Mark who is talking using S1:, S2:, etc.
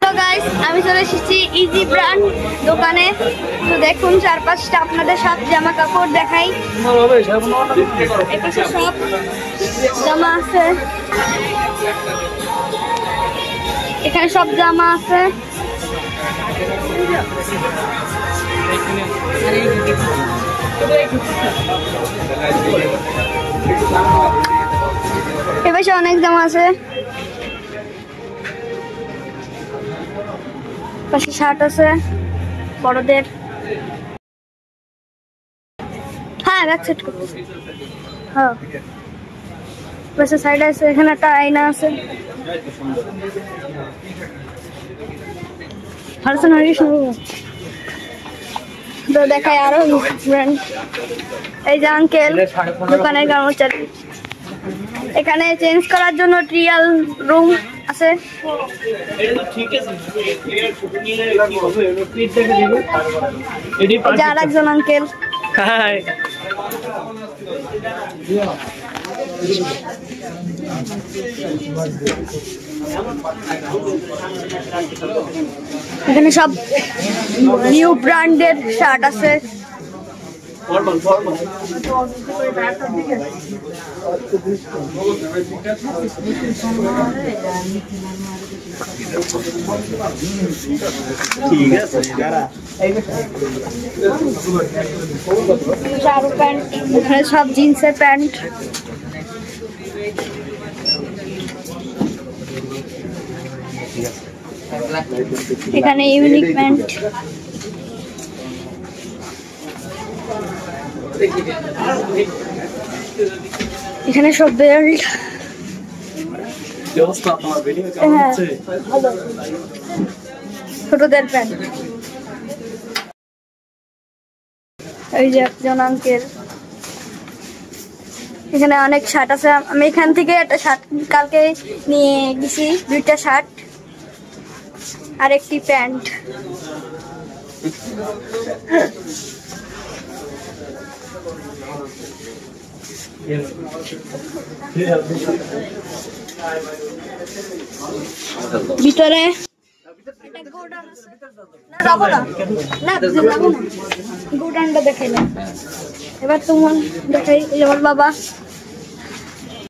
S1: তো গাইস আমি চলে এসেছি ইজি ব্র্যান্ড দোকানে। তো দেখুন চারপাশটা আপনাদের সব জামা কাপড় দেখাই। এপাশে সব জামা আছে, এখানে সব জামা আছে। এপাশে অনেক জামা আছে, পাশে শার্ট আছে বড়দের। হ্যাঁ ব্যাক সেট করতেছি। হ্যাঁ পাশে সাইড আছে, এখানে একটা আয়না আছে। তো দেখায় আরো ব্র্যান্ড। এই যে আঙ্কেল দোকানের কর্মচারী, এখানে চেঞ্জ করার জন্য ট্রিয়াল রুম আছে। আর একজন আঙ্কেল এখানে সব নিউ ব্র্যান্ডের শার্ট আছে। শাহরুখ প্যান্ট, এখানে সব জিন্সের প্যান্ট। এখানে ইউনিক প্যান্ট, এখানে সব বেল্ট। ছোটদের প্যান্ট। এই যে একজন আঙ্কেল, এখানে অনেক শার্ট আছে। আমি এখান থেকে একটা শার্ট কালকে নিয়ে গেছি, দুইটা শার্ট আর একটি প্যান্ট। ভিতরে গোডাউনটা দেখাইলাম, এবার তোমার দেখাই। আমার বাবা